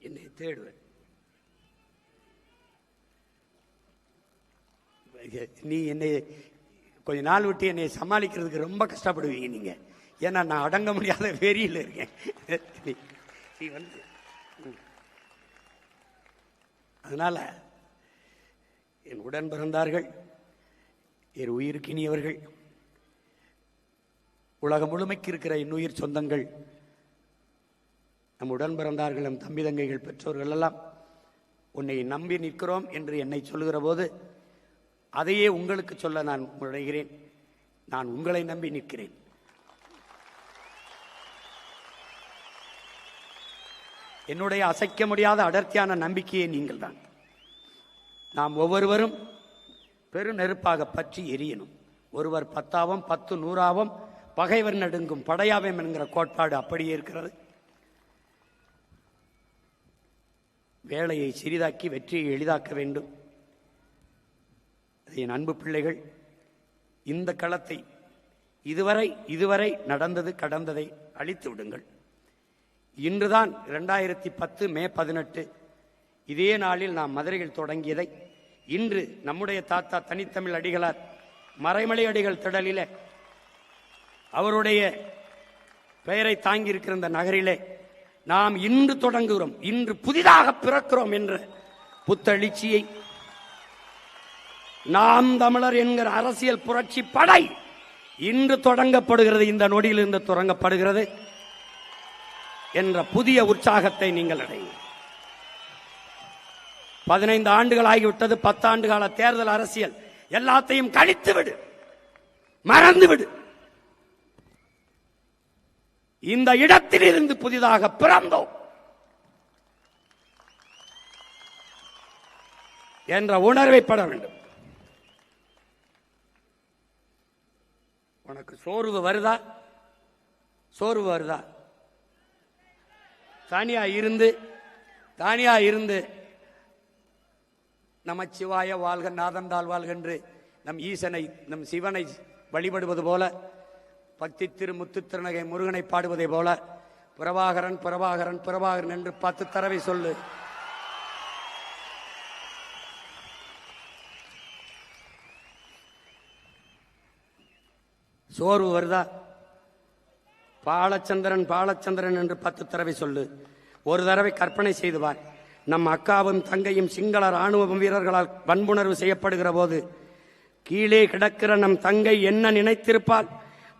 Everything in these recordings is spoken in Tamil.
என்னை தேடுவேன். நீ என்னை கொஞ்ச நாள் விட்டு என்னை சமாளிக்கிறதுக்கு ரொம்ப கஷ்டப்படுவீங்க நீங்க. ஏன்னா நான் அடங்க முடியாத வெறியில் இருக்கேன். நீ வந்து அதனால என் உடன் பிறந்தார்கள், என் உயிருக்கினியவர்கள், உலகம் முழுமைக்கு இருக்கிற என் உயிர் சொந்தங்கள், நம் உடன் பிறந்தார்கள், நம் தம்பி தங்கைகள், பெற்றோர்கள் எல்லாம் உன்னை நம்பி நிற்கிறோம் என்று என்னை சொல்லுகிற போது அதையே உங்களுக்கு சொல்ல நான் முனைகிறேன். நான் உங்களை நம்பி நிற்கிறேன். என்னுடைய அசைக்க முடியாத அடர்த்தியான நம்பிக்கையே நீங்கள் தான். நாம் ஒவ்வொருவரும் பெரு நெருப்பாக பற்றி எரியணும். ஒருவர் 10 10 100 பகைவர் நடுங்கும் படையாவேம் என்கிற கோட்பாடு அப்படியே இருக்கிறது. வேலையை சிறிதாக்கி வெற்றியை எளிதாக்க வேண்டும். என் அன்பு பிள்ளைகள், இந்த களத்தை இதுவரை நடந்தது கடந்ததை அழித்து விடுங்கள். இன்றுதான் 2010 மே 18 இதே நாளில் நாம் மதுரையில் தொடங்கியதை இன்று நம்முடைய தாத்தா தனித்தமிழ் அடிகளார் மறைமலை அடிகள் திடலிலே அவருடைய பெயரை தாங்கி இருக்கிற இந்த நகரிலே நாம் இன்று தொடங்குகிறோம். இன்று புதிதாக பிறக்கிறோம் என்ற புத்தெழுச்சியை நாம் தமிழர் என்கிற அரசியல் புரட்சி படை இன்று தொடங்கப்படுகிறது, இந்த நொடியில் இருந்து தொடங்கப்படுகிறது என்ற புதிய உற்சாகத்தை நீங்கள் அடையும். 15 ஆண்டுகள் ஆகிவிட்டது. 10 ஆண்டு கால தேர்தல் அரசியல் எல்லாத்தையும் கழித்துவிடு, மறந்துவிடு. இந்த இடத்தில் இருந்து புதிதாக பிறந்தோம் என்ற உணர்வை பெற வேண்டும். உனக்கு சோர்வு வருதா? தனியா இருந்து நமச்சிவாய வாழ்க நாதந்தாள் வாழ்க என்று நம் ஈசனை நம் சிவனை வழிபடுவது போல, பக்தி திருமுத்து திருநகை முருகனை பாடுவதை போல பிரபாகரன் பிரபாகரன் பிரபாகரன் என்று 10 தடவை சொல்லு. சோர்வு வருதா? பாலச்சந்திரன் பாலச்சந்திரன் என்று 10 தடவை சொல்லு. ஒரு தடவை கற்பனை செய்துவார். நம் அக்காவும் தங்கையும் சிங்கள ராணுவ வீரர்களால் வன்புணர்வு செய்யப்படுகிற போது கீழே கிடக்கிற நம் தங்கை என்ன நினைத்திருப்பால்?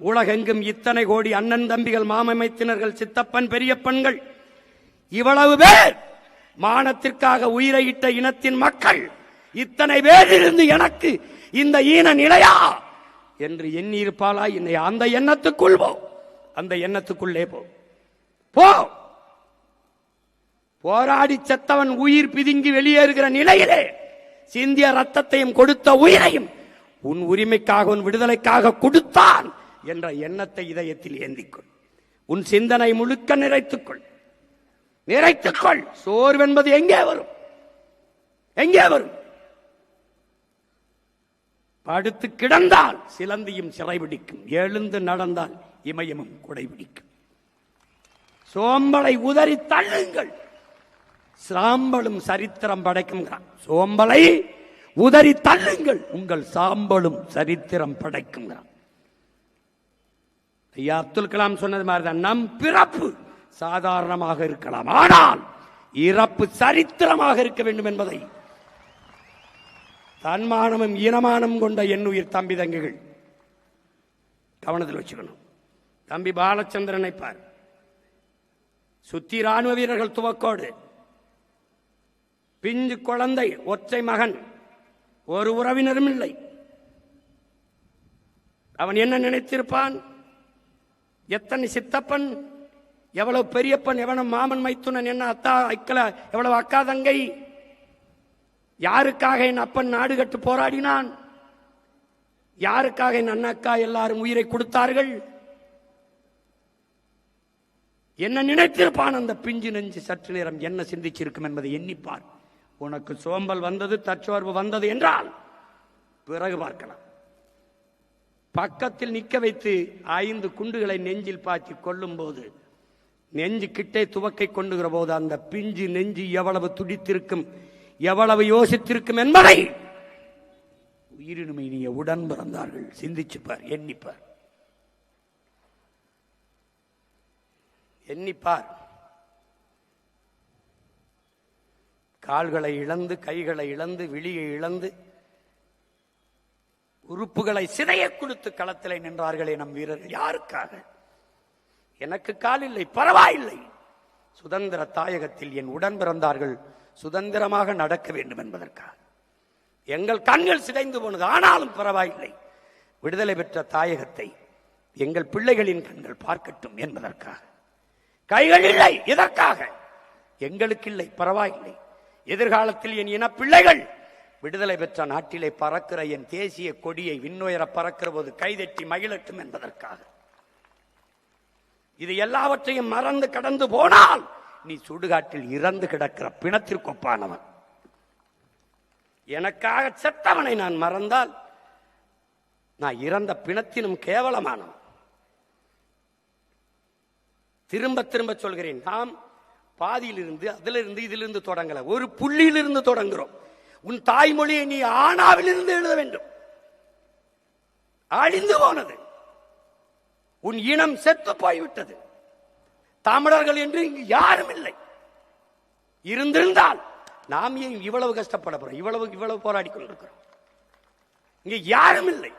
உலகெங்கும் இத்தனை கோடி அண்ணன் தம்பிகள், மாமமைத்தினர்கள், சித்தப்பன், பெரியப்பன்கள், இவ்வளவு பேர் மானத்திற்காக உயிரை இட்ட இனத்தின் மக்கள், இத்தனை பேர் இருந்து எனக்கு இந்த ஈன நிலையா என்று எண்ணி இருப்பாளா? என்னை அந்த எண்ணத்துக்குள் போ, அந்த எண்ணத்துக்குள்ளே போ. போராடி செத்தவன் உயிர் பிதுங்கி வெளியேறுகிற நிலையிலே சிந்திய ரத்தத்தையும் கொடுத்த உயிரையும் உன் உரிமைக்காக உன் விடுதலைக்காக கொடுத்தான் என்ற எண்ணத்தை இதயத்தில் ஏந்திக்கொள். உன் சிந்தனை முழுக்க நிறைத்துக்கொள். சோர்வென்பது எங்கே வரும்? படுத்து கிடந்தால் சிலந்தியும் சிறைபிடிக்கும், எழுந்து நடந்தால் இமயமும் குடைபிடிக்கும். சோம்பலை உதறி தள்ளுங்கள், சாம்பலும் சரித்திரம் படைக்கும். சோம்பலை உதறி தள்ளுங்கள், உங்கள் சாம்பலும் சரித்திரம் படைக்கும். ஐயா அப்துல் கலாம் சொன்னது மாதிரிதான், நம் பிறப்பு சாதாரணமாக இருக்கலாம், ஆனால் இறப்பு சரித்திரமாக இருக்க வேண்டும் என்பதை தன்மானமும் ஈனமானம் கொண்ட எண்ணுயிர் தம்பி தங்கைகள் கவனத்தில் வச்சுக்கணும். தம்பி பாலச்சந்திரனை பார், சுத்தி ராணுவ வீரர்கள் துவக்கோடு, பிஞ்சு குழந்தை, ஒற்றை மகன், ஒரு உறவினரும் இல்லை. அவன் என்ன நினைத்திருப்பான்? எத்தனை சித்தப்பன், எவ்வளவு பெரியப்பன், எவனும் மாமன் மைத்துனன், என்ன அத்தா அக்கல, எவ்வளவு அக்கா தங்கை, யாருக்காக என் அப்பன் நாடு கட்டு போராடினான், யாருக்காக என் அண்ணக்கா எல்லாரும் உயிரை கொடுத்தார்கள், என்ன நினைத்திருப்பான் அந்த பிஞ்சு நெஞ்சு சற்று நேரம் என்ன சிந்திச்சிருக்கும் என்பதை எண்ணிப்பார். உனக்கு சோம்பல் வந்தது, தற்சோர்வு வந்தது என்றால் பிறகு பார்க்கலாம். பக்கத்தில் நிற்க வைத்து 5 குண்டுகளை நெஞ்சில் பாய்ச்சி கொள்ளும் போது நெஞ்சு கிட்டே துவக்கை கொண்டுகிற போது அந்த பிஞ்சு நெஞ்சு எவ்வளவு துடித்திருக்கும், எவ்வளவு யோசித்திருக்கும் என்பதை உயிரினும் இனிய உடன் பிறந்தார்கள் சிந்திச்சுப்பார், எண்ணிப்பார், எண்ணிப்பார். கால்களை இழந்து, கைகளை இழந்து, விழியை இழந்து, உறுப்புகளை சிதைய கொடுத்து களத்திலே நின்றார்களே நம் வீரர்கள். யாருக்காக? எனக்கு கால் இல்லை, பரவாயில்லை, சுதந்திர தாயகத்தில் என் உடன் பிறந்தார்கள் சுதந்திரமாக நடக்க வேண்டும் என்பதற்காக. எங்கள் கண்கள் சிதைந்து போனது, ஆனாலும் பரவாயில்லை, விடுதலை பெற்ற தாயகத்தை எங்கள் பிள்ளைகளின் கண்கள் பார்க்கட்டும் என்பதற்காக. கைகள் இல்லை, இதற்காக. எங்களுக்கு இல்லை, பரவாயில்லை, எதிர்காலத்தில் என் இன பிள்ளைகள் விடுதலை பெற்ற நாட்டிலே பறக்கிற என் தேசிய கொடியை விண்ணுயர பறக்கிற போது கைதட்டி மகிழட்டும் என்பதற்காக. இது எல்லாவற்றையும் மறந்து கடந்து போனால் நீ சுடுகாட்டில் இறந்து கிடக்கிற பிணத்திற்கொப்பானவன். எனக்காக செத்தவனை நான் மறந்தால் நான் இறந்த பிணத்தினும் கேவலமானவன். திரும்ப திரும்ப சொல்கிறேன், நாம் பாதியிலிருந்து, அதிலிருந்து, இதிலிருந்து தொடங்கல, ஒரு புள்ளியிலிருந்து தொடங்குகிறோம். உன் தாய்மொழியை நீ ஆனாவிலிருந்து எழுத வேண்டும். அழிந்து போனது, உன் இனம் செத்து போய்விட்டது. தமிழர்கள் என்று இங்கு யாரும் இல்லை. இருந்திருந்தால் நாம் ஏன் இவ்வளவு கஷ்டப்பட போறோம், இவ்வளவு போராடி கொண்டிருக்கிறோம்? இங்க யாரும் இல்லை,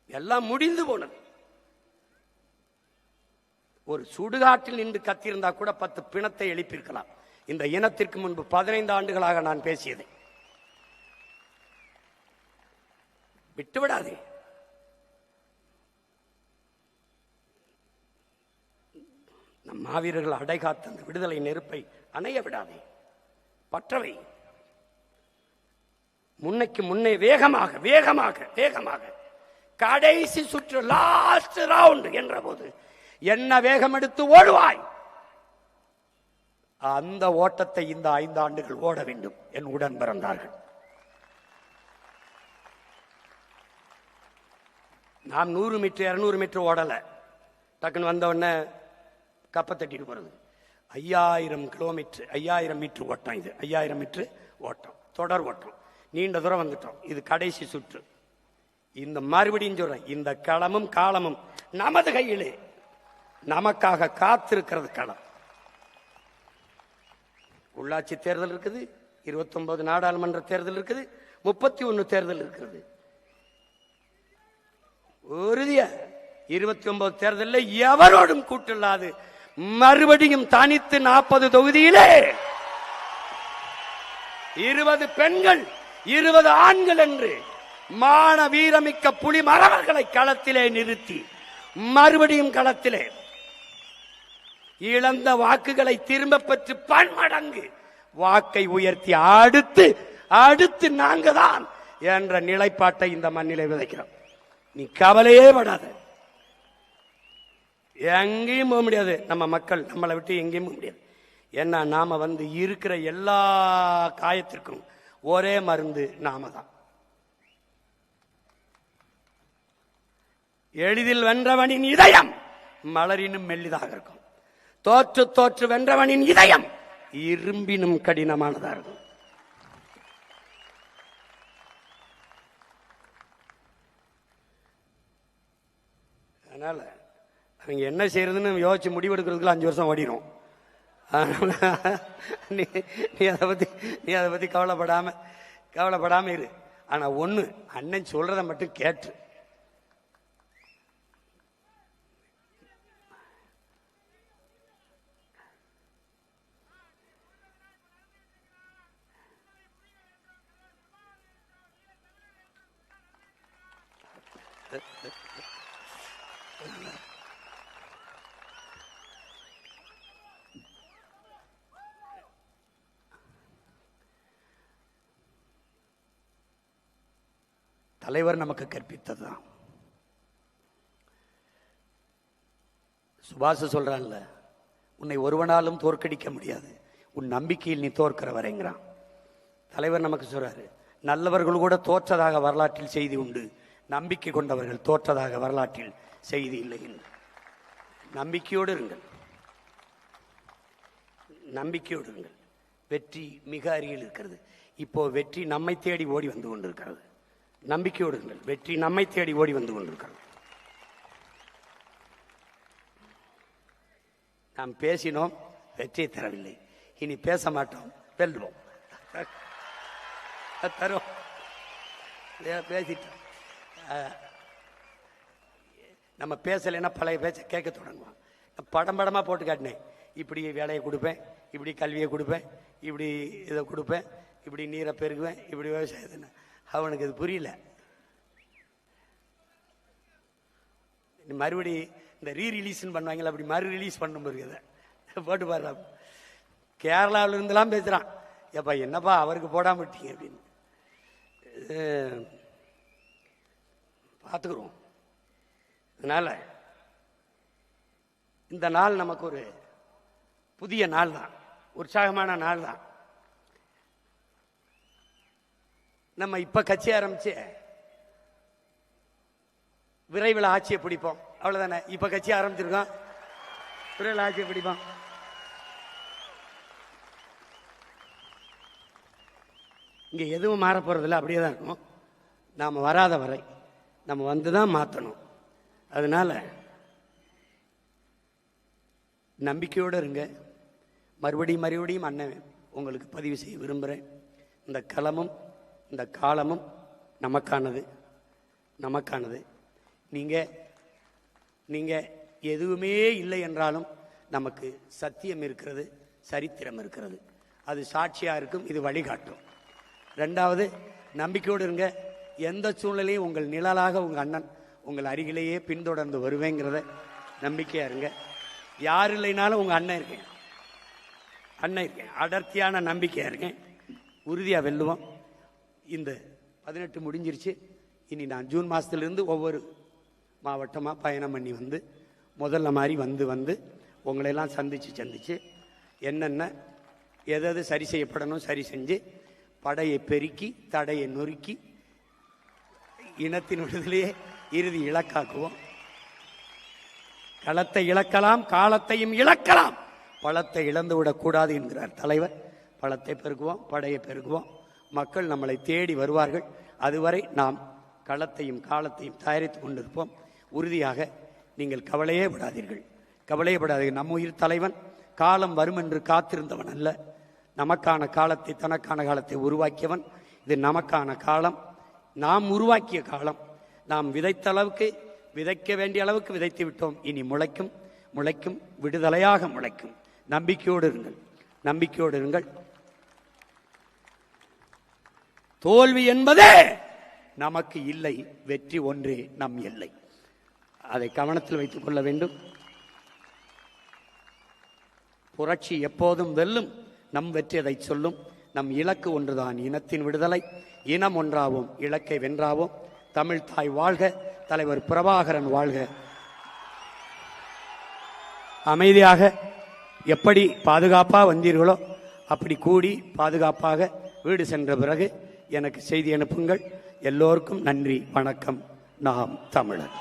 எல்லாம் முடிந்து போனது. ஒரு சுடுகாட்டில் நின்று கத்தியிருந்தா கூட 10 பிணத்தை எழுப்பியிருக்கலாம். இந்த இனத்திற்கு முன்பு 15 ஆண்டுகளாக நான் பேசியதை விட்டுவிடாதே. நம் மாவீரர்கள் அடைகாத்த அந்த விடுதலை நெருப்பை அணைய விடாதே, பற்றவை. முன்னைக்கு முன்னே வேகமாக வேகமாக வேகமாக கடைசி சுற்று, லாஸ்ட் ரவுண்ட் என்ற போது என்ன வேகம் எடுத்து ஓடுவாய், அந்த ஓட்டத்தை இந்த 5 ஆண்டுகள் ஓட வேண்டும் என் உடன் பிறந்தார்கள். நாம் 100 மீட்டர் 200 மீட்டர் ஓடல, டக்குன்னு வந்த உடனே கப்ப தட்டிட்டு போறது. 5000 கிலோமீட்டர், 5000 மீட்டர் ஓட்டம். இது 5000 மீட்டர் ஓட்டம், தொடர் ஓட்டம், நீண்ட தூரம் வந்துட்டோம். இது கடைசி சுற்று. இந்த மறுபடியும் சொல்றேன், இந்த களமும் காலமும் நமது கையிலே, நமக்காக காத்திருக்கிறது களம். உள்ளாட்சி தேர்தல் இருக்குது, 29 நாடாளுமன்ற தேர்தல் இருக்குது, 31 தேர்தல் இருக்கிறது. உறுதியா 29 தேர்தலில் எவரோடும் கூட்டில்லாது மறுபடியும் தனித்து 40 தொகுதியிலே 20 பெண்கள் 20 ஆண்கள் என்று மான வீரமிக்க புலி மறவர்களை களத்திலே நிறுத்தி மறுபடியும் களத்திலே இழந்த வாக்குகளை திரும்ப பெற்று பன்மடங்கு வாக்கை உயர்த்தி அடுத்து நாங்க தான் என்ற நிலைப்பாட்டை இந்த மண்ணிலே விதைக்கிறோம். நீ கவலையே படாத, எங்கேயும் போக முடியாது. நம்ம மக்கள் நம்மளை விட்டு எங்கேயும் போக முடியாது. ஏன்னா நாம இருக்கிற எல்லா காயத்திற்கும் ஒரே மருந்து நாம தான். எளிதில் வென்றவனின் இதயம் மலரினும் மெல்லிதாக இருக்கும். தோற்று தோற்று வென்றவனின் இதயம் இரும்பினும் கடினமானதாக இருக்கும். அதனால அவங்க என்ன செய்யறதுன்னு யோசிச்சு முடிவெடுக்கிறதுக்குள்ள 5 வருஷம் ஓடிடும். நீ அதை பத்தி கவலைப்படாம இரு. ஆனா ஒண்ணு, அண்ணன் சொல்றதை மட்டும் கேட்டு. தலைவர் நமக்கு கற்பித்ததுதான். சுபாஷ் சொல்றான்ல, உன்னை ஒருவனாலும் தோற்கடிக்க முடியாது, உன் நம்பிக்கையில் நீ தோற்கிற வரைங்கிறான். தலைவர் நமக்கு சொல்றாரு, நல்லவர்கள் கூட தோற்றதாக வரலாற்றில் செய்தி உண்டு, நம்பிக்கை கொண்டவர்கள் தோற்றதாக வரலாற்றில் செய்தி இல்லை என்று. நம்பிக்கையோடு இருங்கள், நம்பிக்கையோடு இருங்கள். வெற்றி மிக அருகில் இருக்கிறது. இப்போ வெற்றி நம்மை தேடி ஓடி வந்து கொண்டிருக்கிறது. நம்பிக்கையோடு இருங்கள், வெற்றி நம்மை தேடி ஓடி வந்து கொண்டிருக்கிறது. நாம் பேசினோம், வெற்றியை தரவில்லை. இனி பேச மாட்டோம், வெல்வோம், தருவோம். பேசிட்டோம். நம்ம பேசலைன்னா பழைய பேச்ச கேட்க தொடங்குவோம். படம் படமாக போட்டு காட்டினேன். இப்படி வேலையை கொடுப்பேன், இப்படி கல்வியை கொடுப்பேன், இப்படி இதை கொடுப்பேன், இப்படி நீரை பெருகுவேன், இப்படி விவசாயத்தை. அவனுக்கு இது புரியல. மறுபடி இந்த ரீரிலீஸ்ன்னு பண்ணுவாங்களா, அப்படி மறு ரிலீஸ் பண்ண முடியுது. போட்டு பாரு. கேரளாவில் இருந்தெல்லாம் பேசுகிறான். ஏப்பா என்னப்பா அவருக்கு போடாம விட்டீங்க அப்படின்னு. பார்த்துக்குறோம். அதனால இந்த நாள் நமக்கு ஒரு புதிய நாள் தான், உற்சாகமான நாள் தான். நம்ம இப்ப கட்சி ஆரம்பிச்சு விரைவில் ஆட்சியை பிடிப்போம், அவ்வளவுதானே. இப்ப கட்சி ஆரம்பிச்சிருக்கோம், விரைவில் ஆட்சியை பிடிப்போம். இங்க எதுவும் மாற போறதில்லை, அப்படியே தான் இருக்கும். நாம வராத வரை நம்ம வந்துதான் மாற்றணும். அதனால நம்பிக்கையோடு இருங்க. மறுபடியும் அண்ணன் உங்களுக்கு பதிவு செய்ய விரும்புகிறேன். இந்த களமும் இந்த காலமும் நமக்கானது. நீங்க எதுவுமே இல்லை என்றாலும் நமக்கு சத்தியம் இருக்கிறது, சரித்திரம் இருக்கிறது. அது சாட்சியா இருக்கும், இது வழிகாட்டும். ரெண்டாவது, நம்பிக்கையோடு இருங்க. எந்த சூழ்நிலையும் உங்கள் நிழலாக உங்க அண்ணன் உங்கள் அருகிலேயே பின்தொடர்ந்து வருவேங்கிறத நம்பிக்கையா இருங்க. யார் இல்லைனாலும் உங்க அண்ணன் இருக்கேன், அடர்த்தியான நம்பிக்கையா இருக்கேன். உறுதியா வெல்லுவோம். இந்த 18 முடிஞ்சிருச்சு. இனி நான் ஜூன் மாசத்திலிருந்து ஒவ்வொரு மாவட்டமா பயணம் பண்ணி வந்து முதல்ல மாதிரி வந்து உங்களையெல்லாம் சந்திச்சு என்னென்ன எது சரி செய்யப்படணும் சரி செஞ்சு படையை பெருக்கி தடையை நொறுக்கி இனத்தின் விடுதலையே இறுதி இலக்காக்குவோம். களத்தை இழக்கலாம், காலத்தையும் இழக்கலாம், பழத்தை இழந்து விடக்கூடாது என்கிறார் தலைவர். பழத்தை பெருக்குவோம், படையை பெருக்குவோம். மக்கள் நம்மளை தேடி வருவார்கள். அதுவரை நாம் களத்தையும் காலத்தையும் தயாரித்துக் கொண்டிருப்போம். உறுதியாக நீங்கள் கவலையே படாதீர்கள். நம்ம உயிர் தலைவன் காலம் வரும் என்று காத்திருந்தவன் அல்ல. நமக்கான காலத்தை, தனக்கான காலத்தை உருவாக்கியவன். இது நமக்கான காலம், நாம் உருவாக்கிய காலம். நாம் விதைத்த அளவுக்கு, விதைக்க வேண்டிய அளவுக்கு விதைத்து விட்டோம். இனி முளைக்கும், விடுதலையாக முளைக்கும். நம்பிக்கையோடு இருங்கள். தோல்வி என்பதே நமக்கு இல்லை, வெற்றி ஒன்றே நம் எல்லை. அதை கவனத்தில் வைத்துக் கொள்ள வேண்டும். புரட்சி எப்போதும் வெல்லும், நம் வெற்றி அதை சொல்லும். நம் இலக்கு ஒன்றுதான், இனத்தின் விடுதலை. இனம் ஒன்றாவோம், இலக்கை வென்றாவோம். தமிழ் தாய் வாழ்க, தலைவர் பிரபாகரன் வாழ்க. அமைதியாக எப்படி பாதுகாப்பா வந்தீர்களோ அப்படி கூடி பாதுகாப்பாக வீடு சென்ற பிறகு எனக்கு செய்தி அனுப்புங்கள். எல்லோருக்கும் நன்றி, வணக்கம். நாம் தமிழர்.